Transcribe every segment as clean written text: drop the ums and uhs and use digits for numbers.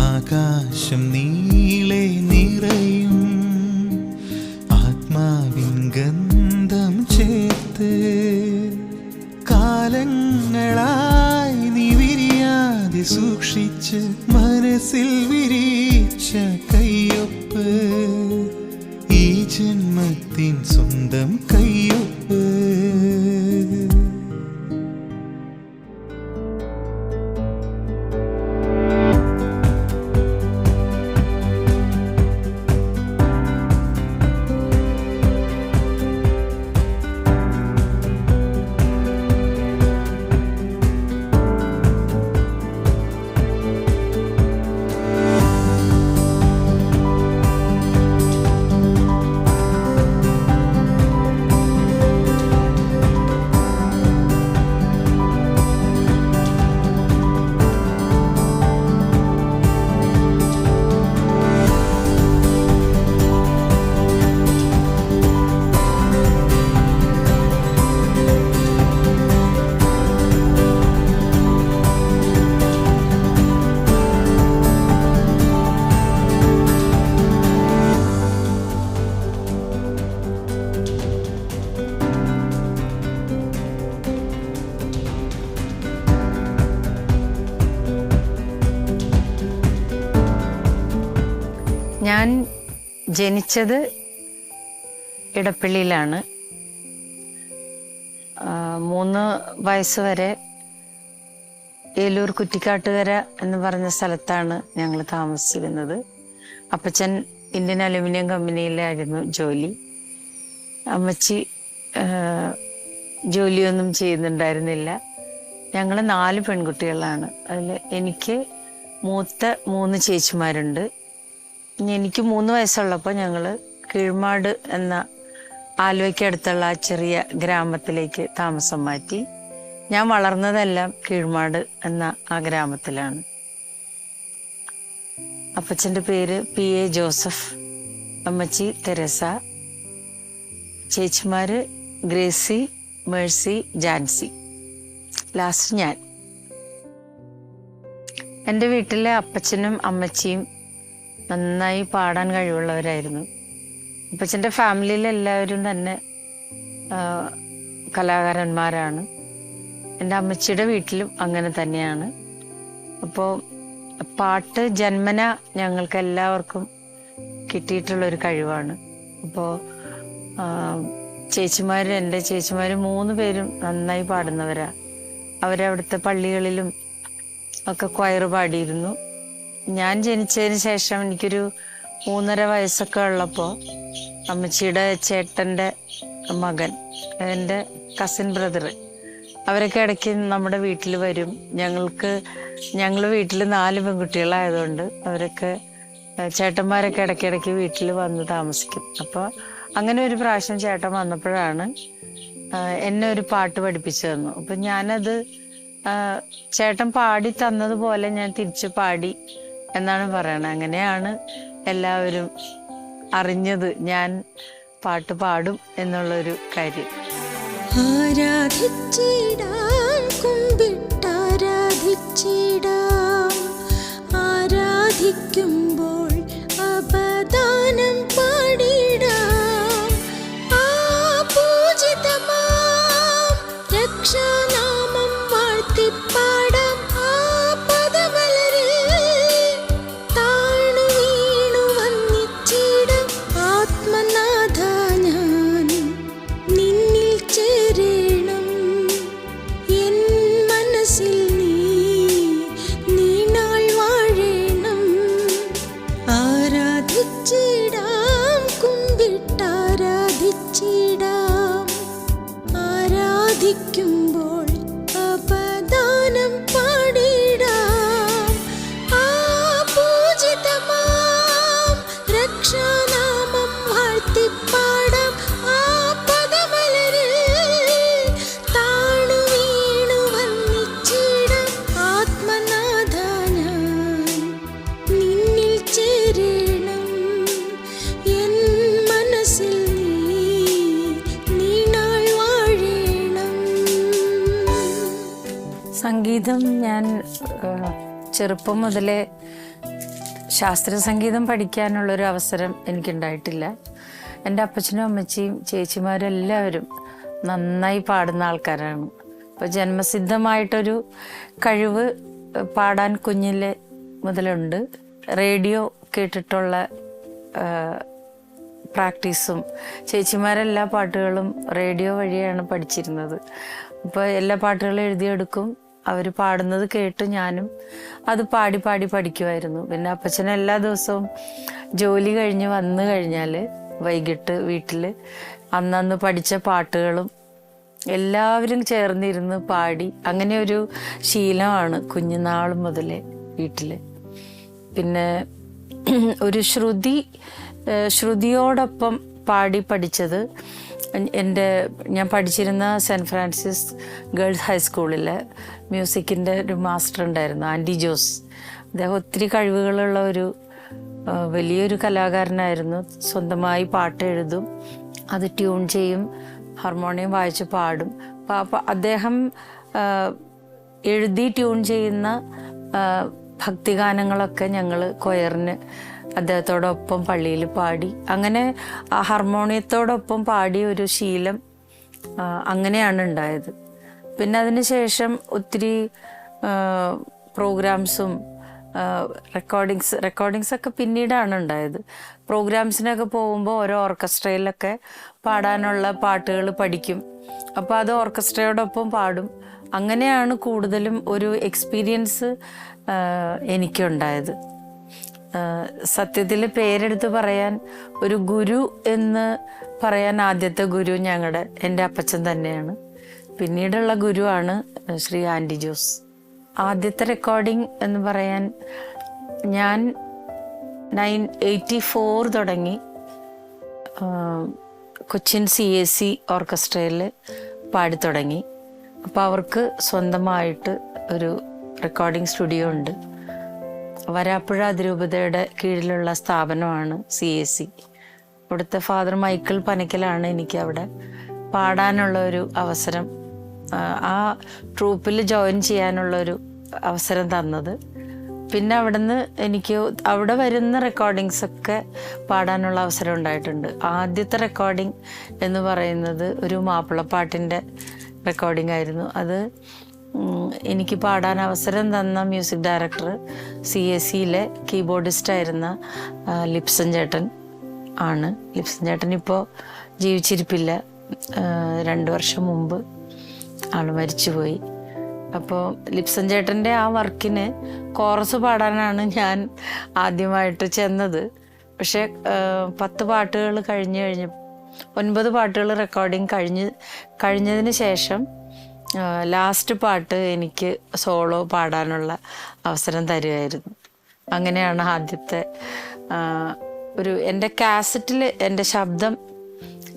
ആകാശം നീളെ നിറയും ആത്മാവിൻ ഗന്ധം ചേർത്ത് കാലങ്ങളായി നീ വിരിയാതെ സൂക്ഷിച്ച് മനസ്സിൽ വിരിച്ച കയ്യൊപ്പ് ഈ ജന്മത്തിൻ സ്വന്തം കയ്യൊപ്പ്. ഞാൻ ജനിച്ചത് ഇടപ്പള്ളിയിലാണ്. 3 വയസ്സ് വരെ ഏലൂർ കുറ്റിക്കാട്ടുകര എന്ന് പറഞ്ഞ സ്ഥലത്താണ് ഞങ്ങൾ താമസിച്ചിരുന്നത്. അപ്പച്ചൻ ഇന്ത്യൻ അലുമിനിയം കമ്പനിയിലായിരുന്നു ജോലി. അമ്മച്ചി ജോലിയൊന്നും ചെയ്യുന്നുണ്ടായിരുന്നില്ല. ഞങ്ങൾ 4 പെൺകുട്ടികളാണ്. അതിൽ എനിക്ക് മൂത്ത 3 ചേച്ചിമാരുണ്ട്. എനിക്ക് 3 വയസ്സുള്ളപ്പോൾ ഞങ്ങൾ കീഴ്മാട് എന്ന ആലുവയ്ക്കടുത്തുള്ള ആ ചെറിയ ഗ്രാമത്തിലേക്ക് താമസം മാറ്റി. ഞാൻ വളർന്നതെല്ലാം കീഴ്മാട് എന്ന ആ ഗ്രാമത്തിലാണ്. അപ്പച്ചൻ്റെ പേര് PA ജോസഫ്, അമ്മച്ചി തെരേസ, ചേച്ചിമാര് ഗ്രേസി, മേഴ്സി, ജാൻസി, ലാസ്റ്റ് ഞാൻ. എൻ്റെ വീട്ടിലെ അപ്പച്ചനും അമ്മച്ചിയും നന്നായി പാടാൻ കഴിവുള്ളവരായിരുന്നു. അപ്പച്ചൻ്റെ ഫാമിലിയിലെല്ലാവരും തന്നെ കലാകാരന്മാരാണ്. എൻ്റെ അമ്മച്ചിയുടെ വീട്ടിലും അങ്ങനെ തന്നെയാണ്. അപ്പോൾ പാട്ട് ജന്മന ഞങ്ങൾക്ക് എല്ലാവർക്കും കിട്ടിയിട്ടുള്ളൊരു കഴിവാണ്. അപ്പോൾ എൻ്റെ ചേച്ചിമാർ 3 പേരും നന്നായി പാടുന്നവരാ. അവരവിടുത്തെ പള്ളികളിലും ഒക്കെ ക്വയർ പാടിയിരുന്നു. ഞാൻ ജനിച്ചതിന് ശേഷം എനിക്കൊരു 3.5 വയസ്സൊക്കെ ഉള്ളപ്പോൾ അമ്മച്ചിയുടെ ചേട്ടൻ്റെ മകൻ, എൻ്റെ കസിൻ ബ്രദർ, അവരൊക്കെ ഇടയ്ക്ക് നമ്മുടെ വീട്ടിൽ വരും. ഞങ്ങൾ വീട്ടിൽ 4 പെൺകുട്ടികളായതുകൊണ്ട് അവരൊക്കെ ചേട്ടന്മാരൊക്കെ ഇടയ്ക്കിടയ്ക്ക് വീട്ടിൽ വന്ന് താമസിക്കും. അപ്പോൾ അങ്ങനെ ഒരു പ്രാവശ്യം ചേട്ടൻ വന്നപ്പോഴാണ് എന്നെ ഒരു പാട്ട് പഠിപ്പിച്ചു തന്നു. അപ്പം ഞാനത് ചേട്ടൻ പാടി തന്നതുപോലെ ഞാൻ തിരിച്ച് പാടി എന്നാണ് പറയണത്. അങ്ങനെയാണ് എല്ലാവരും അറിഞ്ഞത് ഞാൻ പാട്ട് പാടും എന്നുള്ളൊരു കാര്യം. ആരാധിച്ചിടാം, കുമ്പിട്ടാരാധിച്ചിടാം, ആരാധിക്കുമ്പോൾ അപദാനം പാടിടാം. ആ പൂജിതമാം രക്ഷാനാമം വാഴ്ത്തിപ്പാടാം. ആ പദമലരിൽ താണു വീണു വന്നിച്ചിടാം. ആത്മനാഥ ഞാൻ നിന്നിൽ ചേരണം, എൻ മനസ്സിൽ നീ നാൾ വാഴണം. ആരാധിച്ചിടാം, കുമ്പിട്ടാരാധിച്ചിടാം, ആരാധിക്കുമ്പോൾ അപദാനം പാടിടാം. ആ പൂജിതമാം രക്ഷാനാമം വാഴ്ത്തിപ്പാടാം. ആ പദമലരിൽ താണു വീണു വന്നിച്ചിടാം. ആത്മനാഥ ഞാൻ നിന്നിൽ ചേരണം, എൻ മനസ്സിൽ നീ നാൾ വാഴണം. സംഗീതം ഞാൻ ചെറുപ്പം മുതലേ ശാസ്ത്രീയ സംഗീതം പഠിക്കാനുള്ളൊരു അവസരം എനിക്കുണ്ടായിട്ടില്ല. എൻ്റെ അപ്പച്ചനും അമ്മച്ചിയും ചേച്ചിമാരും എല്ലാവരും നന്നായി പാടുന്ന ആൾക്കാരാണ്. അപ്പോൾ ജന്മസിദ്ധമായിട്ടൊരു കഴിവ് പാടാൻ കുഞ്ഞിലെ മുതലുണ്ട്. റേഡിയോ കേട്ടിട്ടുള്ള പ്രാക്ടീസും, ചേച്ചിമാരെല്ലാ പാട്ടുകളും റേഡിയോ വഴിയാണ് പഠിച്ചിരുന്നത്. അപ്പോൾ എല്ലാ പാട്ടുകളും എഴുതിയെടുക്കും, അവർ പാടുന്നത് കേട്ട് ഞാനും അത് പാടി പാടി പഠിക്കുമായിരുന്നു. പിന്നെ അപ്പച്ചൻ എല്ലാ ദിവസവും ജോലി കഴിഞ്ഞ് വന്നു കഴിഞ്ഞാൽ വൈകിട്ട് വീട്ടിൽ അന്നന്ന് പഠിച്ച പാട്ടുകളും എല്ലാവരും ചേർന്നിരുന്ന് പാടി, അങ്ങനെ ഒരു ശീലമാണ് കുഞ്ഞുനാൾ മുതലേ വീട്ടിൽ. പിന്നെ ഒരു ശ്രുതിയോടൊപ്പം പാടി പഠിച്ചത് ഞാൻ പഠിച്ചിരുന്ന സെൻറ്റ് ഫ്രാൻസിസ് ഗേൾസ് ഹൈസ്കൂളിൽ മ്യൂസിക്കിൻ്റെ ഒരു മാസ്റ്റർ ഉണ്ടായിരുന്നു, ആൻറ്റി ജോസ്. അദ്ദേഹം ഒത്തിരി കഴിവുകളുള്ള ഒരു വലിയൊരു കലാകാരനായിരുന്നു. സ്വന്തമായി പാട്ട് എഴുതും, അത് ട്യൂൺ ചെയ്യും, ഹാർമോണിയം വായിച്ച് പാടും. അപ്പോൾ അദ്ദേഹം എഴുതി ട്യൂൺ ചെയ്യുന്ന ഭക്തിഗാനങ്ങളൊക്കെ ഞങ്ങൾ കൊയറിന് അദ്ദേഹത്തോടൊപ്പം പള്ളിയിൽ പാടി. അങ്ങനെ ആ ഹാർമോണിയത്തോടൊപ്പം പാടിയ ഒരു ശീലം അങ്ങനെയാണ് ഉണ്ടായത്. പിന്നെ അതിന് ശേഷം ഒത്തിരി പ്രോഗ്രാംസും റെക്കോർഡിങ്സ് ഒക്കെ പിന്നീടാണ് ഉണ്ടായത്. പ്രോഗ്രാംസിനൊക്കെ പോകുമ്പോൾ ഓരോ ഓർക്കസ്ട്രയിലൊക്കെ പാടാനുള്ള പാട്ടുകൾ പഠിക്കും. അപ്പോൾ അത് ഓർക്കസ്ട്രയോടൊപ്പം പാടും. അങ്ങനെയാണ് കൂടുതലും ഒരു എക്സ്പീരിയൻസ് എനിക്കുണ്ടായത്. സത്യത്തിൽ പേരെടുത്ത് പറയാൻ ഒരു ഗുരു എന്ന് പറയാൻ ആദ്യത്തെ ഗുരു എൻ്റെ അപ്പച്ചൻ തന്നെയാണ്. പിന്നീടുള്ള ഗുരുവാണ് ശ്രീ ആൻറ്റി ജോസ്. ആദ്യത്തെ റെക്കോർഡിംഗ് എന്ന് പറയാൻ ഞാൻ 1984 തുടങ്ങി കൊച്ചിൻ CAC ഓർക്കസ്ട്രയിൽ പാടിത്തുടങ്ങി. അപ്പോൾ അവർക്ക് സ്വന്തമായിട്ട് ഒരു റെക്കോർഡിംഗ് സ്റ്റുഡിയോ ഉണ്ട്. വരാപ്പുഴ അതിരൂപതയുടെ കീഴിലുള്ള സ്ഥാപനമാണ് CAC. ഇവിടുത്തെ ഫാദർ മൈക്കിൾ പനക്കലാണ് എനിക്ക് അവിടെ പാടാനുള്ള ഒരു അവസരം, ആ ട്രൂപ്പിൽ ജോയിൻ ചെയ്യാനുള്ളൊരു അവസരം തന്നത്. പിന്നെ അവിടുന്ന് എനിക്ക് അവിടെ വരുന്ന റെക്കോർഡിങ്സൊക്കെ പാടാനുള്ള അവസരം ഉണ്ടായിട്ടുണ്ട്. ആദ്യത്തെ റെക്കോർഡിങ് എന്ന് പറയുന്നത് ഒരു മാപ്പിളപ്പാട്ടിൻ്റെ റെക്കോർഡിംഗ് ആയിരുന്നു. അത് എനിക്ക് പാടാൻ അവസരം തന്ന മ്യൂസിക് ഡയറക്ടർ CACയിലെ കീബോർഡിസ്റ്റായിരുന്ന ലിപ്സൺ ചേട്ടൻ ആണ്. ലിപ്സൺ ചേട്ടൻ ഇപ്പോൾ ജീവിച്ചിരിപ്പില്ല. 2 വർഷം മുമ്പ് ആൾ മരിച്ചുപോയി. അപ്പോൾ ലിപ്സൺ ചേട്ടൻ്റെ ആ വർക്കിന് കോറസ് പാടാനാണ് ഞാൻ ആദ്യമായിട്ട് ചെന്നത്. പക്ഷേ 10 പാട്ടുകൾ കഴിഞ്ഞ് 9 പാട്ടുകൾ റെക്കോർഡിങ് കഴിഞ്ഞതിന് ശേഷം ലാസ്റ്റ് പാട്ട് എനിക്ക് സോളോ പാടാനുള്ള അവസരം തരുമായിരുന്നു. അങ്ങനെയാണ് ആദ്യത്തെ എൻ്റെ കാസറ്റിൽ എൻ്റെ ശബ്ദം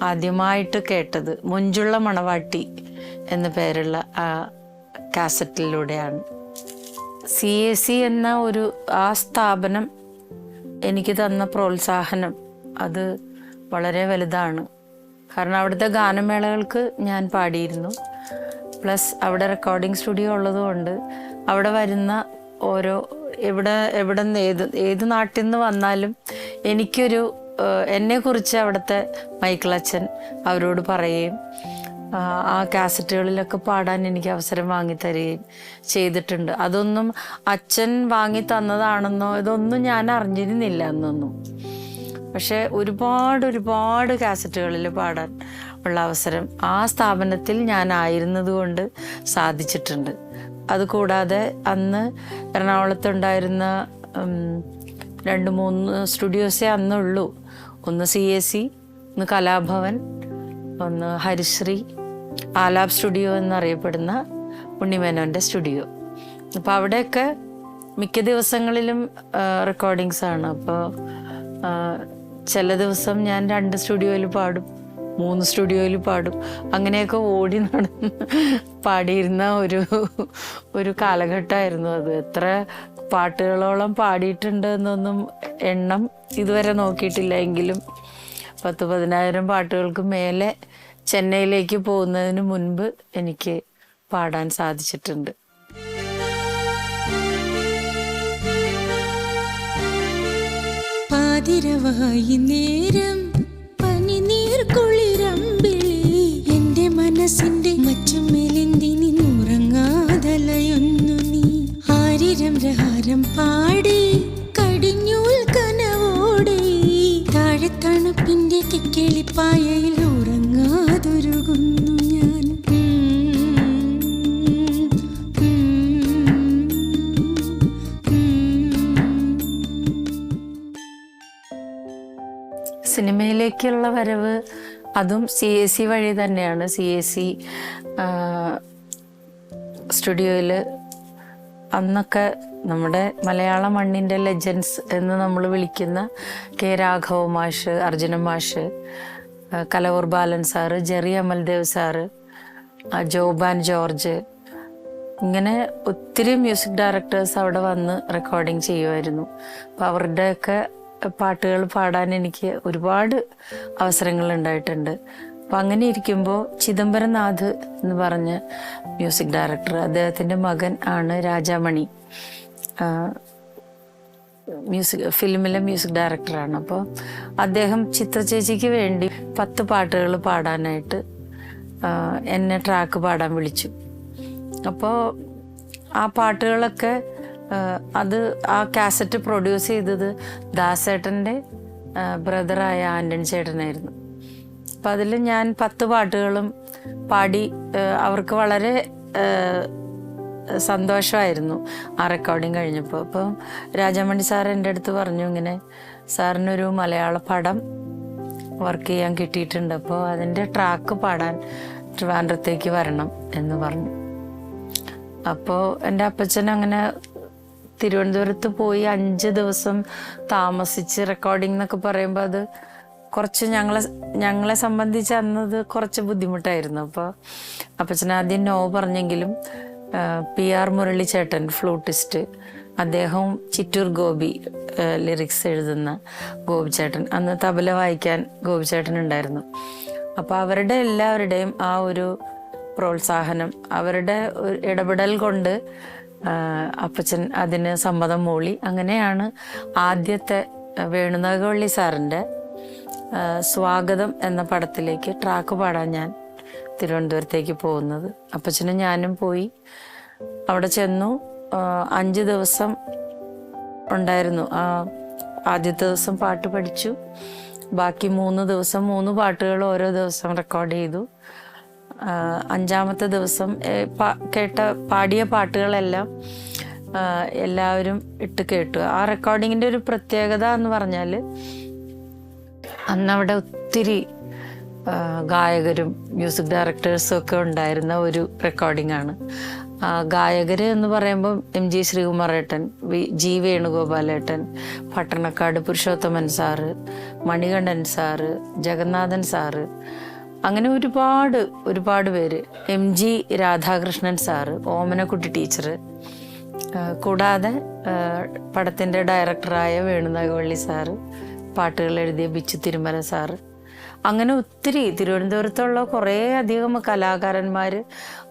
ആദ്യമായിട്ട് കേട്ടത് മൊഞ്ചുള്ള മണവാട്ടി എന്ന പേരുള്ള ആ കാസറ്റിലൂടെയാണ്. CAC എന്ന ആ സ്ഥാപനം എനിക്ക് തന്ന പ്രോത്സാഹനം അത് വളരെ വലുതാണ്. കാരണം അവിടുത്തെ ഗാനമേളകൾക്ക് ഞാൻ പാടിയിരുന്നു. പ്ലസ് അവിടെ റെക്കോർഡിംഗ് സ്റ്റുഡിയോ ഉള്ളതുകൊണ്ട് അവിടെ വരുന്ന എവിടെ നിന്ന് ഏത് നാട്ടിൽ നിന്ന് വന്നാലും എന്നെക്കുറിച്ച് അവിടുത്തെ മൈക്കിളച്ചൻ അവരോട് പറയുകയും ആ കാസറ്റുകളിലൊക്കെ പാടാൻ എനിക്ക് അവസരം വാങ്ങിത്തരികയും ചെയ്തിട്ടുണ്ട്. അതൊന്നും അച്ഛൻ വാങ്ങി തന്നതാണെന്നോ ഇതൊന്നും ഞാൻ അറിഞ്ഞിരുന്നില്ല എന്നൊന്നും. പക്ഷെ ഒരുപാട് കാസറ്റുകളിൽ പാടാൻ ഉള്ള അവസരം ആ സ്ഥാപനത്തിൽ ഞാനായിരുന്നത് കൊണ്ട് സാധിച്ചിട്ടുണ്ട്. അതുകൂടാതെ അന്ന് എറണാകുളത്തുണ്ടായിരുന്ന 2-3 സ്റ്റുഡിയോസേ അന്നുള്ളൂ. ഒന്ന് CAC, ഒന്ന് കലാഭവൻ, ഒന്ന് ഹരിശ്രീ, ആലാപ് സ്റ്റുഡിയോ എന്നറിയപ്പെടുന്ന ഉണ്ണിമേനോൻ്റെ സ്റ്റുഡിയോ. അപ്പോൾ അവിടെയൊക്കെ മിക്ക ദിവസങ്ങളിലും റെക്കോർഡിങ്സാണ്. അപ്പോൾ ചില ദിവസം ഞാൻ 2 സ്റ്റുഡിയോയിൽ പാടും, 3 സ്റ്റുഡിയോയിൽ പാടും. അങ്ങനെയൊക്കെ ഓടി നടന്ന് പാടിയിരുന്ന ഒരു കാലഘട്ടമായിരുന്നു അത്. എത്ര പാട്ടുകളോളം പാടിയിട്ടുണ്ട് എന്നൊന്നും എണ്ണം ഇതുവരെ നോക്കിയിട്ടില്ല. എങ്കിലും 10,000-10,000 പാട്ടുകൾക്ക് മേലെ ചെന്നൈയിലേക്ക് പോകുന്നതിന് മുൻപ് എനിക്ക് പാടാൻ സാധിച്ചിട്ടുണ്ട്. പാതിരവായി നേരം പനിനീർ കുളിരമ്പിളി എന്റെ മനസ്സിന്റെ മച്ചമേലെന്തിനി ഉറങ്ങാതലയൊന്നു നീ ആരിരം രഹാരം പാടി കടിഞ്ഞൂൽ കനവോടെ താഴെ തണുപ്പിന്റെ കിക്കിളിപ്പായയിൽ ഉറങ്ങാതൊരുകുന്നു ഞാൻ. സിനിമയിലേക്കുള്ള വരവ് അതും CAC വഴി തന്നെയാണ്. CAC സ്റ്റുഡിയോയിൽ അന്നൊക്കെ നമ്മുടെ മലയാള മണ്ണിൻ്റെ ലെജൻസ് എന്ന് നമ്മൾ വിളിക്കുന്ന K. രാഘവ മാഷ്, അർജുനൻ മാഷ്, Kalavoor Balan sir, Jerry Amaldev sir, ജോബാൻ ജോർജ്, ഇങ്ങനെ ഒത്തിരി മ്യൂസിക് ഡയറക്ടേഴ്സ് അവിടെ വന്ന് റെക്കോർഡിങ് ചെയ്യുമായിരുന്നു. അപ്പോൾ അവരുടെയൊക്കെ പാട്ടുകൾ പാടാൻ എനിക്ക് ഒരുപാട് അവസരങ്ങൾ ഉണ്ടായിട്ടുണ്ട്. അപ്പം അങ്ങനെ ഇരിക്കുമ്പോൾ ചിദംബരനാഥ് എന്ന് പറഞ്ഞ മ്യൂസിക് ഡയറക്ടർ, അദ്ദേഹത്തിൻ്റെ മകൻ ആണ് രാജാമണി, ഫിലിമിലെ മ്യൂസിക് ഡയറക്ടറാണ്. അപ്പോൾ അദ്ദേഹം ചിത്രചേച്ചിക്ക് വേണ്ടി 10 പാട്ടുകൾ പാടാനായിട്ട് എന്നെ ട്രാക്ക് പാടാൻ വിളിച്ചു. അപ്പോൾ ആ പാട്ടുകളൊക്കെ അത് ആ കാസറ്റ് പ്രൊഡ്യൂസ് ചെയ്തത് ദാസേട്ടൻ്റെ ബ്രദറായ ആൻ്റണി ചേട്ടനായിരുന്നു. അപ്പം അതിൽ ഞാൻ 10 പാട്ടുകളും പാടി. അവർക്ക് വളരെ സന്തോഷമായിരുന്നു ആ റെക്കോർഡിങ് കഴിഞ്ഞപ്പോൾ. അപ്പം രാജാമണി സാർ എൻ്റെ അടുത്ത് പറഞ്ഞു, ഇങ്ങനെ സാറിനൊരു മലയാള പടം വർക്ക് ചെയ്യാൻ കിട്ടിയിട്ടുണ്ട്, അപ്പോൾ അതിൻ്റെ ട്രാക്ക് പാടാൻ ട്രിവാൻഡ്രത്തേക്ക് വരണം എന്ന് പറഞ്ഞു. അപ്പോൾ എൻ്റെ അപ്പച്ചൻ അങ്ങനെ തിരുവനന്തപുരത്ത് പോയി 5 ദിവസം താമസിച്ച് റെക്കോർഡിംഗ് എന്നൊക്കെ പറയുമ്പോൾ അത് കുറച്ച് ഞങ്ങളെ സംബന്ധിച്ച് അന്നത് കുറച്ച് ബുദ്ധിമുട്ടായിരുന്നു. അപ്പോൾ അപ്പച്ചൻ ആദ്യം നോ പറഞ്ഞെങ്കിലും PR മുരളി ചേട്ടൻ, ഫ്ലൂട്ടിസ്റ്റ്, അദ്ദേഹവും ചിറ്റൂർ ഗോപി ലിറിക്സ് എഴുതുന്ന ഗോപിച്ചേട്ടൻ, അന്ന് തബല വായിക്കാൻ ഗോപിച്ചേട്ടൻ ഉണ്ടായിരുന്നു. അപ്പോൾ അവരുടെ എല്ലാവരുടെയും ആ ഒരു പ്രോത്സാഹനം, അവരുടെ ഇടപെടൽ കൊണ്ട് അപ്പച്ചൻ അതിന് സമ്മതം മൂളി. അങ്ങനെയാണ് ആദ്യത്തെ വേണുനാഗവള്ളി സാറിൻ്റെ സ്വാഗതം എന്ന പടത്തിലേക്ക് ട്രാക്ക് പാടാൻ ഞാൻ തിരുവനന്തപുരത്തേക്ക് പോകുന്നത്. അപ്പച്ചനും ഞാനും പോയി. അവിടെ ചെന്നു. 5 ദിവസം ഉണ്ടായിരുന്നു. ആദ്യത്തെ ദിവസം പാട്ട് പഠിച്ചു. ബാക്കി 3 ദിവസം 3 പാട്ടുകൾ ഓരോ ദിവസം റെക്കോർഡ് ചെയ്തു. 5-ാമത്തെ ദിവസം പാടിയ പാട്ടുകളെല്ലാം എല്ലാവരും ഇട്ട് കേട്ടു. ആ റെക്കോർഡിങ്ങിൻ്റെ ഒരു പ്രത്യേകത എന്ന് പറഞ്ഞാൽ അന്നവിടെ ഒത്തിരി ഗായകരും മ്യൂസിക് ഡയറക്ടേഴ്സും ഒക്കെ ഉണ്ടായിരുന്ന ഒരു റെക്കോർഡിംഗ് ആണ്. ഗായകർ എന്ന് പറയുമ്പം MG ശ്രീകുമാറേട്ടൻ, G. വേണുഗോപാലേട്ടൻ, Pattanakkad Purushothaman sir, Manikandan sir, Jagannathan sir, അങ്ങനെ ഒരുപാട് പേര്, MG Radhakrishnan sir, Omanakutty teacher, കൂടാതെ പടത്തിൻ്റെ ഡയറക്ടറായ വേണുനാഗവള്ളി സാറ്, പാട്ടുകൾ എഴുതിയ ബിച്ചു തിരുമല സാറ്, അങ്ങനെ ഒത്തിരി തിരുവനന്തപുരത്തുള്ള കുറേ അധികം കലാകാരന്മാർ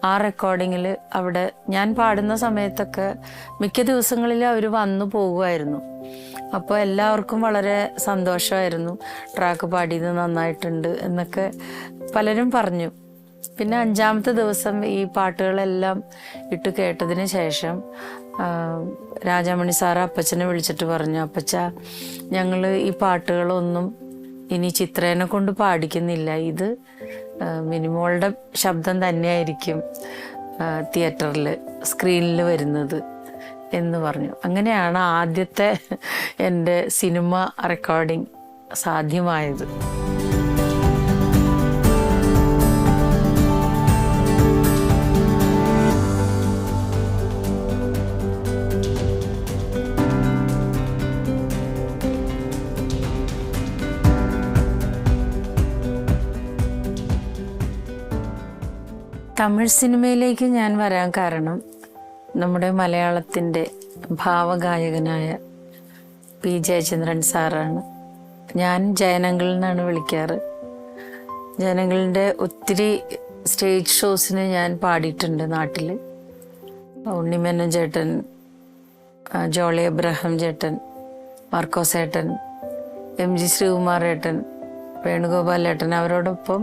ആ റെക്കോർഡിങ്ങിൽ അവിടെ ഞാൻ പാടുന്ന സമയത്തൊക്കെ മിക്ക ദിവസങ്ങളിൽ അവർ വന്നു പോകുമായിരുന്നു. അപ്പോൾ എല്ലാവർക്കും വളരെ സന്തോഷമായിരുന്നു. ട്രാക്ക് പാടിയത് നന്നായിട്ടുണ്ട് എന്നൊക്കെ പലരും പറഞ്ഞു. പിന്നെ 5-ാമത്തെ ദിവസം ഈ പാട്ടുകളെല്ലാം ഇട്ട് കേട്ടതിന് ശേഷം രാജാമണി സാറ് അപ്പച്ചനെ വിളിച്ചിട്ട് പറഞ്ഞു, അപ്പച്ച, ഞങ്ങൾ ഈ പാട്ടുകളൊന്നും ഇനി ചിത്രേനെ കൊണ്ട് പാടിക്കുന്നില്ല, ഇത് മിനിമോളുടെ ശബ്ദം തന്നെയായിരിക്കും തിയേറ്ററിൽ സ്ക്രീനിൽ വരുന്നത് എന്ന് പറഞ്ഞു. അങ്ങനെയാണ് ആദ്യത്തെ എൻ്റെ സിനിമ റെക്കോർഡിംഗ് സാധ്യമായത്. തമിഴ് സിനിമയിലേക്ക് ഞാൻ വരാൻ കാരണം നമ്മുടെ മലയാളത്തിൻ്റെ ഭാവഗായകനായ P. ജയചന്ദ്രൻ സാറാണ്. ഞാൻ ജയനങ്കിൾ എന്നാണ് വിളിക്കാറ്. ജയനങ്കിളിൻ്റെ ഒത്തിരി സ്റ്റേജ് ഷോസിന് ഞാൻ പാടിയിട്ടുണ്ട് നാട്ടിൽ. ഉണ്ണിമേനോൻ ചേട്ടൻ, ജോളി എബ്രഹാം ചേട്ടൻ, മാർക്കോസ് ചേട്ടൻ, MG ശ്രീകുമാരേട്ടൻ, വേണുഗോപാലേട്ടൻ, അവരോടൊപ്പം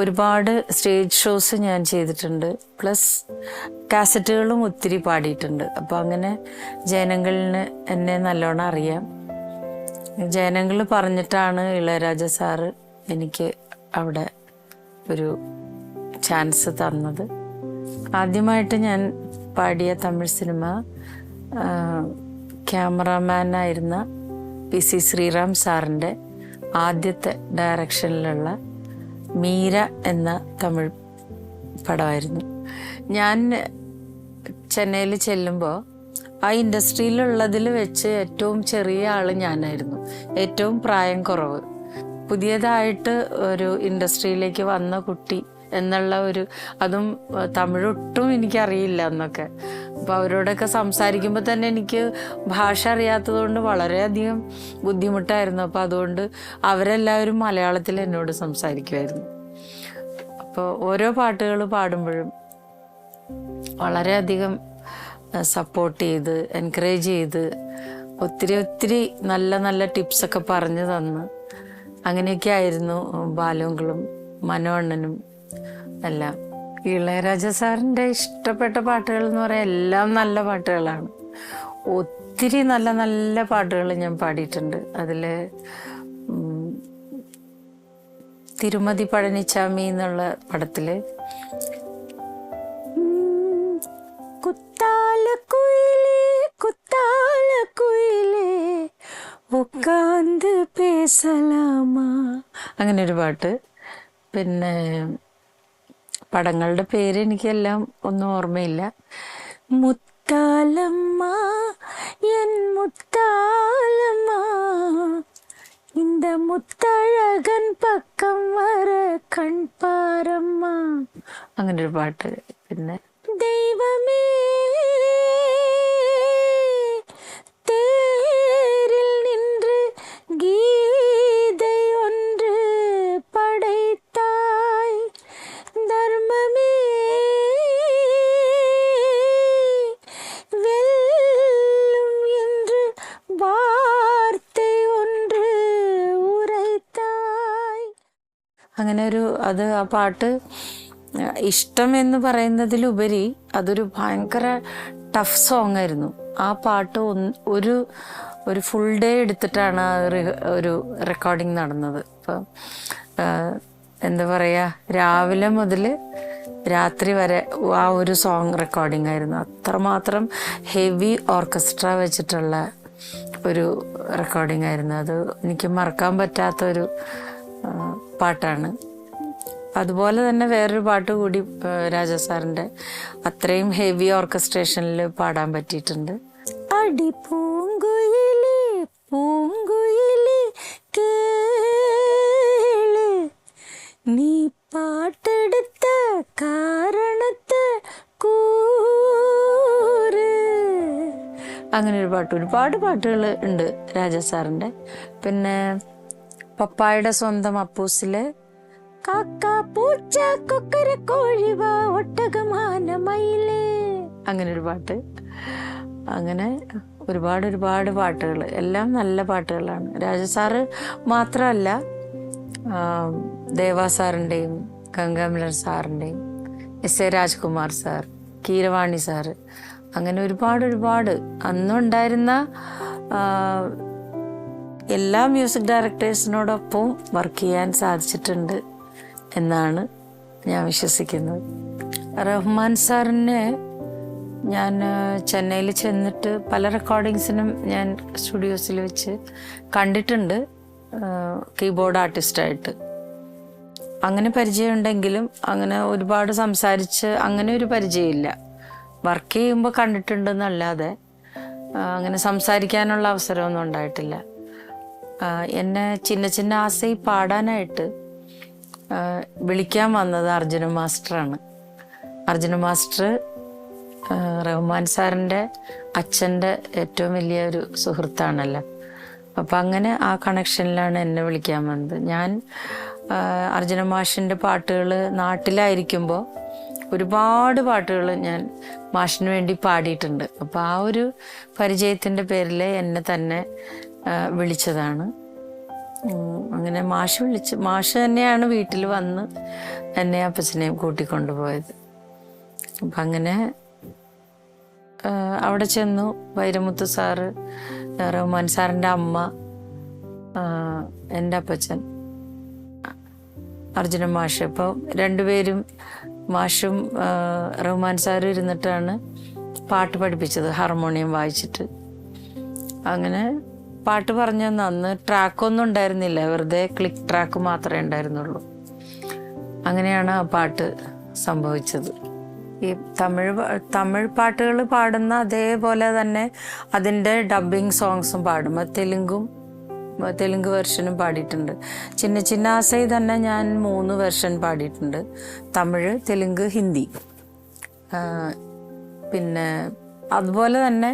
ഒരുപാട് സ്റ്റേജ് ഷോസ് ഞാൻ ചെയ്തിട്ടുണ്ട്. പ്ലസ് കാസറ്റുകളും ഒത്തിരി പാടിയിട്ടുണ്ട്. അപ്പോൾ അങ്ങനെ ജനങ്ങളിന് എന്നെ നല്ലോണം അറിയാം. ജനങ്ങൾ പറഞ്ഞിട്ടാണ് ഇളയരാജ സാറ് എനിക്ക് അവിടെ ഒരു ചാൻസ് തന്നത്. ആദ്യമായിട്ട് ഞാൻ പാടിയ തമിഴ് സിനിമ ക്യാമറാമാനായിരുന്ന PC ശ്രീറാം സാറിൻ്റെ ആദ്യത്തെ ഡയറക്ഷനിലുള്ള മീര എന്ന തമിഴ് പടമായിരുന്നു. ഞാൻ ചെന്നൈയിൽ ചെല്ലുമ്പോൾ ആ ഇൻഡസ്ട്രിയിലുള്ളതിൽ വെച്ച് ഏറ്റവും ചെറിയ ആൾ ഞാനായിരുന്നു, ഏറ്റവും പ്രായം കുറവ്. പുതിയതായിട്ട് ഒരു ഇൻഡസ്ട്രിയിലേക്ക് വന്ന കുട്ടി എന്നുള്ള ഒരു, അതും തമിഴൊട്ടും എനിക്കറിയില്ല എന്നൊക്കെ. അപ്പോൾ അവരോടൊക്കെ സംസാരിക്കുമ്പോൾ തന്നെ എനിക്ക് ഭാഷ അറിയാത്തതുകൊണ്ട് വളരെയധികം ബുദ്ധിമുട്ടായിരുന്നു. അപ്പോൾ അതുകൊണ്ട് അവരെല്ലാവരും മലയാളത്തിൽ എന്നോട് സംസാരിക്കുമായിരുന്നു. അപ്പോൾ ഓരോ പാട്ടുകൾ പാടുമ്പോഴും വളരെയധികം സപ്പോർട്ട് ചെയ്ത് എൻകറേജ് ചെയ്ത് ഒത്തിരി നല്ല നല്ല ടിപ്സൊക്കെ പറഞ്ഞു തന്ന് അങ്ങനെയൊക്കെ ആയിരുന്നു ബാലുങ്കളും മനോണ്ണനും എല്ലാം. ഇളയരാജ സാറിൻ്റെ ഇഷ്ടപ്പെട്ട പാട്ടുകൾ എന്ന് പറയാൻ എല്ലാം നല്ല പാട്ടുകളാണ്. ഒത്തിരി നല്ല നല്ല പാട്ടുകൾ ഞാൻ പാടിയിട്ടുണ്ട്. അതിൽ തിരുമതി പഴനിച്ചാമി എന്നുള്ള പടത്തിൽ കുത്താലക്കുയിലേ കുത്താലക്കുയിലേ ഉക്കാന്ത് പേസലാമാ, അങ്ങനെ ഒരു പാട്ട്. പിന്നെ പടങ്ങളുടെ പേര് എനിക്കെല്ലാം ഒന്നും ഓർമ്മയില്ല. മുത്താലമ്മ എൻ മുത്താലമ്മ இந்த മുത്തഴകൻ പക്കം വര കൺപാരമ്മ, അങ്ങനെ ഒരു പാട്ട്. പിന്നെ ദൈവമേ തേരിൽ നിன்று ഗീதை ஒன்று படைத்தாய் தர்மமே வெல்லும் என்று വാർത്തൈ ஒன்று ഉരൈത്തായ്. അങ്ങനെ ഒരു അത് ആ പാട്ട് ഇഷ്ടം എന്ന് പറയുന്നതിലുപരി അതൊരു ഭയങ്കര ടഫ് സോങ് ആയിരുന്നു. ആ പാട്ട് ഒരു ഫുൾ ഡേ എടുത്തിട്ടാണ് ഒരു റെക്കോർഡിങ് നടന്നത്. അപ്പം എന്താ പറയുക, രാവിലെ മുതൽ രാത്രി വരെ ആ ഒരു സോങ് റെക്കോർഡിംഗ് ആയിരുന്നു. അത്രമാത്രം ഹെവി ഓർക്കസ്ട്ര വെച്ചിട്ടുള്ള ഒരു റെക്കോർഡിംഗ് ആയിരുന്നു. അത് എനിക്ക് മറക്കാൻ പറ്റാത്തൊരു പാട്ടാണ്. അതുപോലെ തന്നെ വേറൊരു പാട്ട് കൂടി രാജ സാറിൻ്റെ അത്രയും ഹെവി ഓർക്കസ്ട്രേഷനിൽ പാടാൻ പറ്റിയിട്ടുണ്ട്. അടി പൂങ്കുയിലേ പൂങ്കുയിലേ കേള് നീ പാട്ടെടുത്ത കാരണത്തെ കൂറ്, അങ്ങനെ ഒരുപാട് പാട്ടുകൾ ഉണ്ട് രാജ സാറിൻ്റെ. പിന്നെ പപ്പായുടെ സ്വന്തം അപ്പൂസിലെ കാക്ക പൂച്ച കൊക്കര കോഴിവ ഒട്ടകമാന മയിലേ, അങ്ങനെ ഒരു പാട്ട്. അങ്ങനെ ഒരുപാട് പാട്ടുകൾ, എല്ലാം നല്ല പാട്ടുകളാണ്. രാജസാറ് മാത്രമല്ല, ദേവാ സാറിൻ്റെയും ഗംഗാമലർ സാറിൻ്റെയും S.A. Rajkumar sir, Keeravani sir, അങ്ങനെ ഒരുപാട് അന്നുണ്ടായിരുന്ന എല്ലാ മ്യൂസിക് ഡയറക്ടേഴ്സിനോടൊപ്പം വർക്ക് ചെയ്യാൻ സാധിച്ചിട്ടുണ്ട് എന്നാണ് ഞാൻ വിശ്വസിക്കുന്നത്. റഹ്മാൻ സാറിനെ ഞാൻ ചെന്നൈയിൽ ചെന്നിട്ട് പല റെക്കോർഡിങ്സിനും ഞാൻ സ്റ്റുഡിയോസിൽ വെച്ച് കണ്ടിട്ടുണ്ട്, കീബോർഡ് ആർട്ടിസ്റ്റായിട്ട്. അങ്ങനെ പരിചയമുണ്ടെങ്കിലും അങ്ങനെ ഒരുപാട് സംസാരിച്ച് അങ്ങനെ ഒരു പരിചയമില്ല. വർക്ക് ചെയ്യുമ്പോൾ കണ്ടിട്ടുണ്ടെന്നല്ലാതെ അങ്ങനെ സംസാരിക്കാനുള്ള അവസരമൊന്നും ഉണ്ടായിട്ടില്ല. എന്നെ ചിന്ന ആസൈ പാടാനായിട്ട് വിളിക്കാൻ വന്നത് അർജുന മാസ്റ്ററാണ്. അർജുന മാസ്റ്റർ റഹ്മാൻ സാറിൻ്റെ അച്ഛൻ്റെ ഏറ്റവും വലിയൊരു സുഹൃത്താണല്ലോ. അപ്പം അങ്ങനെ ആ കണക്ഷനിലാണ് എന്നെ വിളിക്കാൻ വന്നത്. ഞാൻ അർജുന മാഷിൻ്റെ പാട്ടുകൾ നാട്ടിലായിരിക്കുമ്പോൾ ഒരുപാട് പാട്ടുകൾ ഞാൻ മാഷിന് വേണ്ടി പാടിയിട്ടുണ്ട്. അപ്പോൾ ആ ഒരു പരിചയത്തിൻ്റെ പേരിൽ എന്നെ തന്നെ വിളിച്ചതാണ്. അങ്ങനെ മാഷ് തന്നെയാണ് വീട്ടിൽ വന്ന് എന്നെ അപ്പച്ചനെയും കൂട്ടിക്കൊണ്ടുപോയത്. അപ്പം അങ്ങനെ അവിടെ ചെന്നു. വൈരമുത്തു സാറ്, റഹ്മാൻ സാറിൻ്റെ അമ്മ, എൻ്റെ അപ്പച്ചൻ അർജുനൻ മാഷ്. ഇപ്പോൾ രണ്ടുപേരും, മാഷും റഹ്മാൻ സാറും ഇരുന്നിട്ടാണ് പാട്ട് പഠിപ്പിച്ചത്, ഹാർമോണിയം വായിച്ചിട്ട്. അങ്ങനെ പാട്ട് പറഞ്ഞു തന്നു. അന്ന് ട്രാക്കൊന്നും ഉണ്ടായിരുന്നില്ല, വെറുതെ ക്ലിക്ക് ട്രാക്ക് മാത്രമേ ഉണ്ടായിരുന്നുള്ളൂ. അങ്ങനെയാണ് ആ പാട്ട് സംഭവിച്ചത്. ഈ തമിഴ് പാട്ടുകൾ പാടുന്ന അതേപോലെ തന്നെ അതിൻ്റെ ഡബ്ബിങ് സോങ്സും പാടും. തെലുങ്ക് വെർഷനും പാടിയിട്ടുണ്ട്. ചിന്ന ചിന്ന ആസൈ തന്നെ ഞാൻ 3 വെർഷൻ പാടിയിട്ടുണ്ട്. തമിഴ്, തെലുങ്ക്, ഹിന്ദി. പിന്നെ അതുപോലെ തന്നെ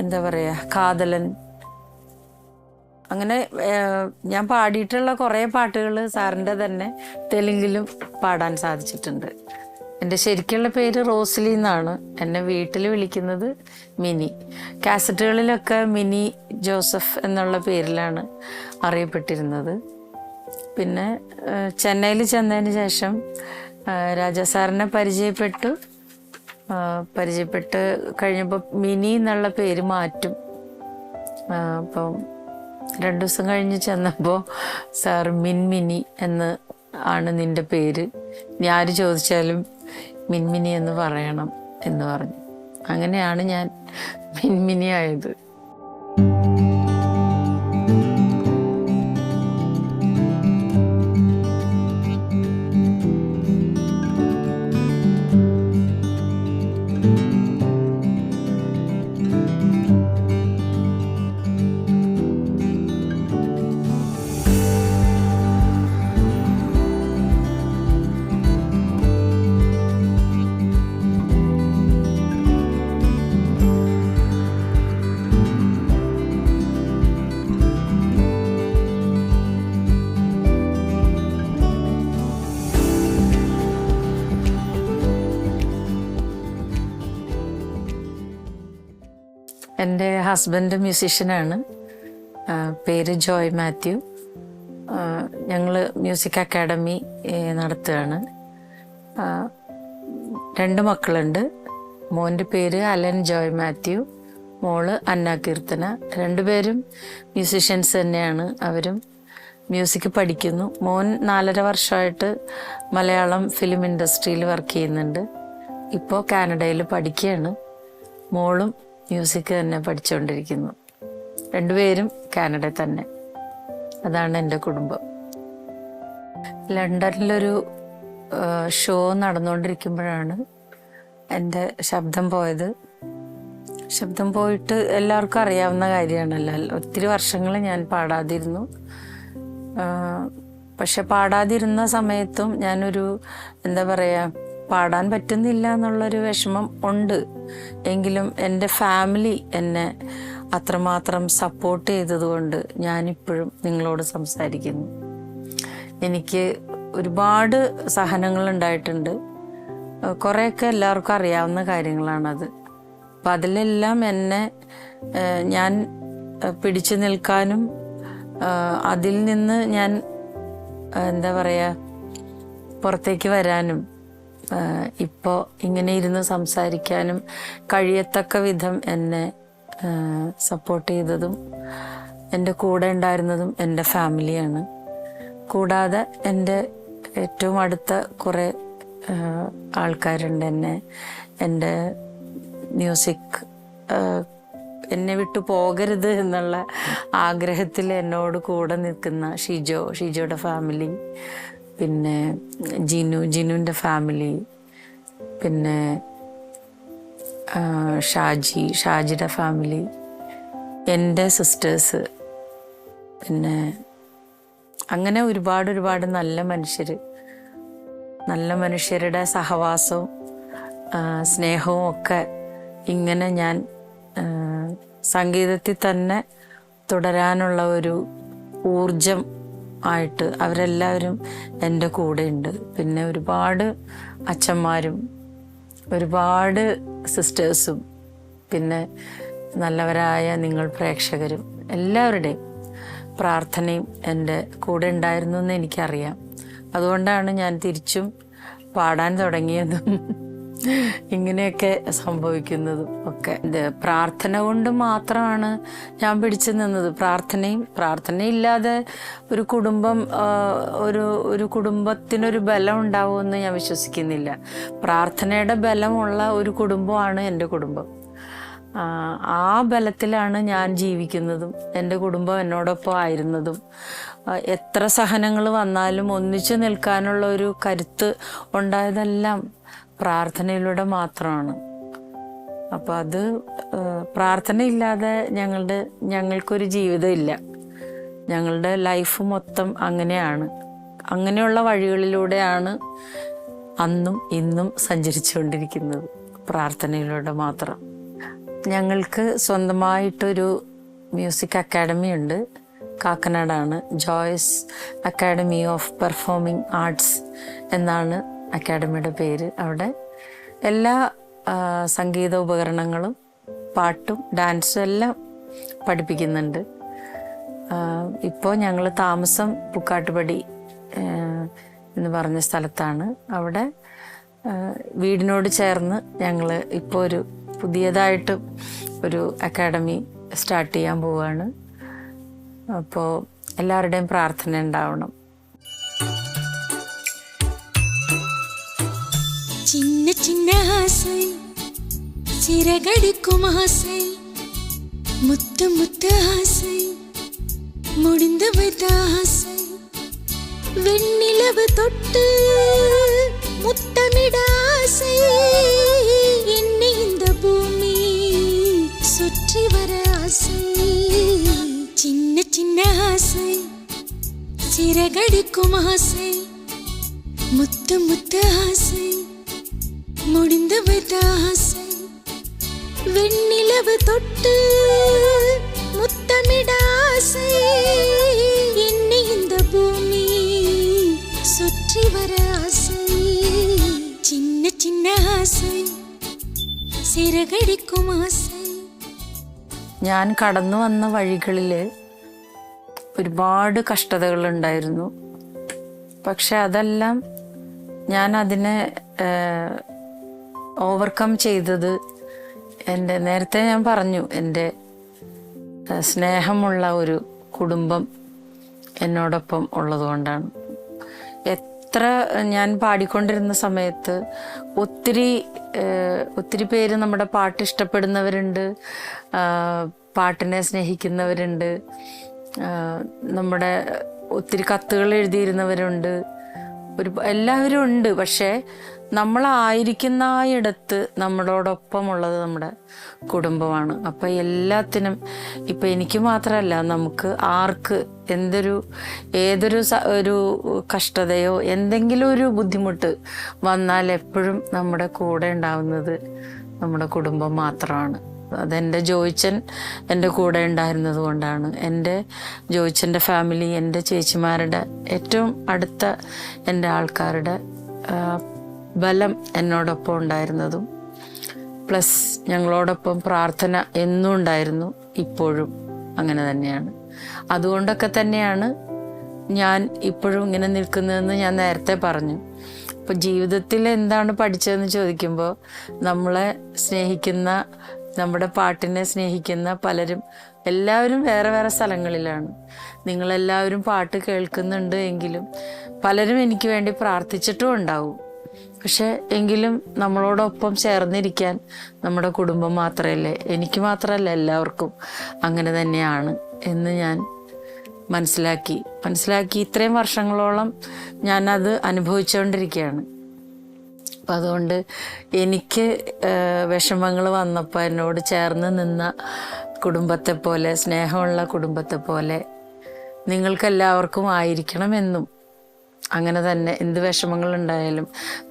എന്താ പറയുക, കാതലൻ. അങ്ങനെ ഞാൻ പാടിയിട്ടുള്ള കുറേ പാട്ടുകൾ സാറിൻ്റെ തന്നെ തെലുങ്കിലും പാടാൻ സാധിച്ചിട്ടുണ്ട്. എൻ്റെ ശരിക്കുള്ള പേര് റോസ്ലി എന്നാണ്. എന്നെ വീട്ടിൽ വിളിക്കുന്നത് മിനി. കാസറ്റുകളിലൊക്കെ മിനി ജോസഫ് എന്നുള്ള പേരിലാണ് അറിയപ്പെട്ടിരുന്നത്. പിന്നെ ചെന്നൈയിൽ ചെന്നതിന് ശേഷം രാജാ സാറിനെ പരിചയപ്പെട്ട് കഴിഞ്ഞപ്പോൾ മിനി എന്നുള്ള പേര് മാറ്റും. അപ്പം 2 ദിവസം കഴിഞ്ഞ് ചെന്നപ്പോൾ സാർ മിൻമിനി എന്ന് ആണ് നിൻ്റെ പേര്, ഇനി ആര് ചോദിച്ചാലും മിൻമിനി എന്ന് പറയണം എന്ന് പറഞ്ഞു. അങ്ങനെയാണ് ഞാൻ മിൻമിനി ആയത്. എൻ്റെ ഹസ്ബൻഡ് മ്യൂസീഷ്യനാണ്. പേര് ജോയ് മാത്യു. ഞങ്ങൾ മ്യൂസിക് അക്കാഡമി നടത്തുകയാണ്. 2 മക്കളുണ്ട്. മോൻ്റെ പേര് അലൻ ജോയ് മാത്യു, മോള് അന്ന കീർത്തന. 2 പേരും മ്യൂസീഷ്യൻസ് തന്നെയാണ്. അവരും മ്യൂസിക് പഠിക്കുന്നു. മോൻ 4.5 വർഷമായിട്ട് മലയാളം ഫിലിം ഇൻഡസ്ട്രിയിൽ വർക്ക് ചെയ്യുന്നുണ്ട്. ഇപ്പോൾ കാനഡയിൽ പഠിക്കുകയാണ്. മോളും മ്യൂസിക് തന്നെ പഠിച്ചുകൊണ്ടിരിക്കുന്നു. 2 പേരും കാനഡയിൽ തന്നെ. അതാണ് എൻ്റെ കുടുംബം. ലണ്ടനിലൊരു ഷോ നടന്നുകൊണ്ടിരിക്കുമ്പോഴാണ് എൻ്റെ ശബ്ദം പോയത്. ശബ്ദം പോയിട്ട് എല്ലാവർക്കും അറിയാവുന്ന കാര്യമാണല്ലോ. ഒത്തിരി വർഷങ്ങൾ ഞാൻ പാടാതിരുന്നു. പക്ഷെ പാടാതിരുന്ന സമയത്തും ഞാനൊരു എന്താ പറയുക, പാടാൻ പറ്റുന്നില്ല എന്നുള്ളൊരു വിഷമം ഉണ്ട്. എങ്കിലും എൻ്റെ ഫാമിലി എന്നെ അത്രമാത്രം സപ്പോർട്ട് ചെയ്തതുകൊണ്ട് ഞാനിപ്പോഴും നിങ്ങളോട് സംസാരിക്കുന്നു. എനിക്ക് ഒരുപാട് സഹനങ്ങൾ ഉണ്ടായിട്ടുണ്ട്. കുറേയൊക്കെ എല്ലാവർക്കും അറിയാവുന്ന കാര്യങ്ങളാണത്. അപ്പം അതിലെല്ലാം എന്നെ ഞാൻ പിടിച്ചു നിൽക്കാനും അതിൽ നിന്ന് ഞാൻ എന്താ പറയുക പുറത്തേക്ക് വരാനും ഇപ്പോൾ ഇങ്ങനെ ഇരുന്ന് സംസാരിക്കാനും കഴിയത്തക്ക വിധം എന്നെ സപ്പോർട്ട് ചെയ്തതും എൻ്റെ കൂടെ ഉണ്ടായിരുന്നതും എൻ്റെ ഫാമിലിയാണ്. കൂടാതെ എൻ്റെ ഏറ്റവും അടുത്ത കുറേ ആൾക്കാരുണ്ട്. എൻ്റെ മ്യൂസിക് എന്നെ വിട്ടു പോകരുത് എന്നുള്ള ആഗ്രഹത്തിൽ എന്നോട് കൂടെ നിൽക്കുന്ന ഷിജോയുടെ ഫാമിലി, പിന്നെ ജിനുവിൻ്റെ ഫാമിലി, പിന്നെ ഷാജിയുടെ ഫാമിലി, എൻ്റെ സിസ്റ്റേഴ്സ്, പിന്നെ അങ്ങനെ ഒരുപാട് നല്ല മനുഷ്യരുടെ സഹവാസവും സ്നേഹവും ഒക്കെ ഇങ്ങനെ ഞാൻ സംഗീതത്തിൽ തന്നെ തുടരാനുള്ള ഒരു ഊർജം ആയിട്ട് അവരെല്ലാവരും എൻ്റെ കൂടെയുണ്ട്. പിന്നെ ഒരുപാട് അച്ഛന്മാരും ഒരുപാട് സിസ്റ്റേഴ്സും പിന്നെ നല്ലവരായ നിങ്ങൾ പ്രേക്ഷകരും എല്ലാവരുടെയും പ്രാർത്ഥനയും എൻ്റെ കൂടെ ഉണ്ടായിരുന്നു എന്ന് എനിക്കറിയാം. അതുകൊണ്ടാണ് ഞാൻ തിരിച്ചും പാടാൻ തുടങ്ങിയതും ഇങ്ങനെയൊക്കെ സംഭവിക്കുന്നതും ഒക്കെ. പ്രാർത്ഥന കൊണ്ട് മാത്രമാണ് ഞാൻ പിടിച്ചു നിന്നത്. പ്രാർത്ഥനയില്ലാതെ ഒരു കുടുംബം ഒരു കുടുംബത്തിനൊരു ബലം ഉണ്ടാവുമെന്ന് ഞാൻ വിശ്വസിക്കുന്നില്ല. പ്രാർത്ഥനയുടെ ബലമുള്ള ഒരു കുടുംബമാണ് എൻ്റെ കുടുംബം. ആ ബലത്തിലാണ് ഞാൻ ജീവിക്കുന്നതും എൻ്റെ കുടുംബം എന്നോടൊപ്പം ആയിരുന്നതും. എത്ര സഹനങ്ങൾ വന്നാലും ഒന്നിച്ചു നിൽക്കാനുള്ള ഒരു കരുത്ത് ഉണ്ടായതെല്ലാം പ്രാർത്ഥനയിലൂടെ മാത്രമാണ്. അപ്പോൾ അത് പ്രാർത്ഥനയില്ലാതെ ഞങ്ങൾക്കൊരു ജീവിതമില്ല. ഞങ്ങളുടെ ലൈഫ് മൊത്തം അങ്ങനെയാണ്. അങ്ങനെയുള്ള വഴികളിലൂടെയാണ് അന്നും ഇന്നും സഞ്ചരിച്ചുകൊണ്ടിരിക്കുന്നത്, പ്രാർത്ഥനയിലൂടെ മാത്രം. ഞങ്ങൾക്ക് സ്വന്തമായിട്ടൊരു മ്യൂസിക് അക്കാഡമി ഉണ്ട്. കാക്കനാടാണ്. Joyce academy of performing arts എന്നാണ് അക്കാഡമിയുടെ പേര്. അവിടെ എല്ലാ സംഗീത ഉപകരണങ്ങളും പാട്ടും ഡാൻസും എല്ലാം പഠിപ്പിക്കുന്നുണ്ട്. ഇപ്പോൾ ഞങ്ങൾ താമസം പുക്കാട്ടുപടി എന്ന് പറഞ്ഞ സ്ഥലത്താണ്. അവിടെ വീടിനോട് ചേർന്ന് ഞങ്ങൾ ഇപ്പോൾ ഒരു പുതിയതായിട്ട് ഒരു അക്കാഡമി സ്റ്റാർട്ട് ചെയ്യാൻ പോവുകയാണ്. അപ്പോൾ എല്ലാവരുടെയും പ്രാർത്ഥന ഉണ്ടാവണം. சின்ன சின்ன ஆசை சிறகடிக்கும் ஆசை முத்து முத்து ஆசை முடிந்து வைத்த ஆசை வெண்ணிலவு தொட்டு முத்தமிட ஆசை என்னை இந்த பூமி சுற்றி வர ஆசை சின்ன சின்ன ஆசை சிறகடிக்கும் ஆசை முத்து முத்து ஆசை முடிந்து வைத்த ஆசை வெண்ணிலவு தொட்டு முத்தமிட ஆசை என்னை இந்த பூமி சுற்றி வர ஆசை சின்ன சின்ன ஆசை சிறகடிக்கும் ஆசை. ഞാൻ കടന്നു വന്ന വഴികളിൽ ഒരുപാട് കഷ്ടതകളുണ്ടായിരുന്നു. പക്ഷെ അതെല്ലാം ഞാൻ അതിനെ ഓവർകം ചെയ്തത് നേരത്തെ ഞാൻ പറഞ്ഞു, എൻ്റെ സ്നേഹമുള്ള ഒരു കുടുംബം എന്നോടൊപ്പം ഉള്ളതുകൊണ്ടാണ്. എത്ര ഞാൻ പാടിക്കൊണ്ടിരുന്ന സമയത്ത് ഒത്തിരി പേര് നമ്മുടെ പാട്ട് ഇഷ്ടപ്പെടുന്നവരുണ്ട്, പാട്ടിനെ സ്നേഹിക്കുന്നവരുണ്ട്, നമ്മുടെ ഒത്തിരി കത്തുകൾ എഴുതിയിരുന്നവരുണ്ട്, എല്ലാവരും ഉണ്ട്. പക്ഷേ നമ്മളായിരിക്കുന്ന ആ ഇടത്ത് നമ്മളോടൊപ്പമുള്ളത് നമ്മുടെ കുടുംബമാണ്. അപ്പം എല്ലാത്തിനും, ഇപ്പം എനിക്ക് മാത്രമല്ല, നമുക്ക് ആർക്ക് ഏതൊരു കഷ്ടതയോ എന്തെങ്കിലും ഒരു ബുദ്ധിമുട്ട് വന്നാൽ എപ്പോഴും നമ്മുടെ കൂടെ ഉണ്ടാവുന്നത് നമ്മുടെ കുടുംബം മാത്രമാണ്. അതെൻ്റെ ജോയിച്ചൻ എൻ്റെ കൂടെ ഉണ്ടായിരുന്നത് കൊണ്ടാണ്. എൻ്റെ ജോയിച്ചൻ്റെ ഫാമിലി, എൻ്റെ ചേച്ചിമാരുടെ ഏറ്റവും അടുത്ത എൻ്റെ ആൾക്കാരുടെ ബലം എന്നോടൊപ്പം ഉണ്ടായിരുന്നതും, പ്ലസ് ഞങ്ങളോടൊപ്പം പ്രാർത്ഥന എന്നും ഉണ്ടായിരുന്നു, ഇപ്പോഴും അങ്ങനെ തന്നെയാണ്. അതുകൊണ്ടൊക്കെ തന്നെയാണ് ഞാൻ ഇപ്പോഴും ഇങ്ങനെ നിൽക്കുന്നതെന്ന് ഞാൻ നേരത്തെ പറഞ്ഞു. അപ്പോൾ ജീവിതത്തിൽ എന്താണ് പഠിച്ചതെന്ന് ചോദിക്കുമ്പോൾ, നമ്മളെ സ്നേഹിക്കുന്ന, നമ്മുടെ പാട്ടിനെ സ്നേഹിക്കുന്ന എല്ലാവരും വേറെ വേറെ സ്ഥലങ്ങളിലാണ്. നിങ്ങളെല്ലാവരും പാട്ട് കേൾക്കുന്നുണ്ട് എങ്കിലും പലരും എനിക്ക് വേണ്ടി പ്രാർത്ഥിച്ചിട്ടും ഉണ്ടാവും. പക്ഷെ എങ്കിലും നമ്മളോടൊപ്പം ചേർന്നിരിക്കാൻ നമ്മുടെ കുടുംബം മാത്രമല്ലേ, എനിക്ക് മാത്രമല്ല, എല്ലാവർക്കും അങ്ങനെ തന്നെയാണ് എന്ന് ഞാൻ മനസ്സിലാക്കി ഇത്രയും വർഷങ്ങളോളം ഞാനത് അനുഭവിച്ചുകൊണ്ടിരിക്കുകയാണ്. അപ്പം അതുകൊണ്ട് എനിക്ക് വിഷമങ്ങൾ വന്നപ്പോൾ എന്നോട് ചേർന്ന് നിന്ന കുടുംബത്തെ പോലെ, സ്നേഹമുള്ള കുടുംബത്തെ പോലെ നിങ്ങൾക്കെല്ലാവർക്കും ആയിരിക്കണമെന്നും, അങ്ങനെ തന്നെ എന്ത് വിഷമങ്ങളുണ്ടായാലും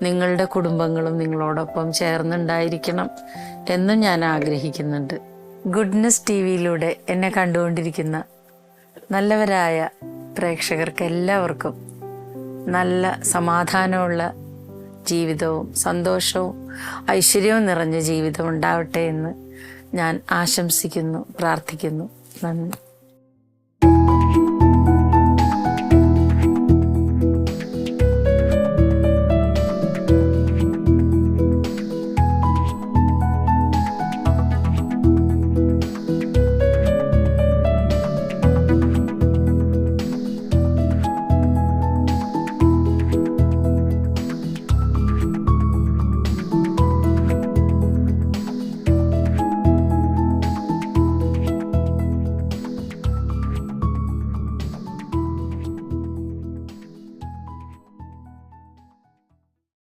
നിങ്ങളുടെ കുടുംബങ്ങളും നിങ്ങളോടൊപ്പം ചേർന്നുണ്ടായിരിക്കണം എന്നും ഞാൻ ആഗ്രഹിക്കുന്നുണ്ട്. ഗുഡ്നെസ് TV-യിലൂടെ എന്നെ കണ്ടുകൊണ്ടിരിക്കുന്ന നല്ലവരായ പ്രേക്ഷകർക്ക് എല്ലാവർക്കും നല്ല സമാധാനമുള്ള ജീവിതവും സന്തോഷവും ഐശ്വര്യവും നിറഞ്ഞ ജീവിതം ഉണ്ടാവട്ടെ എന്ന് ഞാൻ ആശംസിക്കുന്നു, പ്രാർത്ഥിക്കുന്നു. നന്ദി.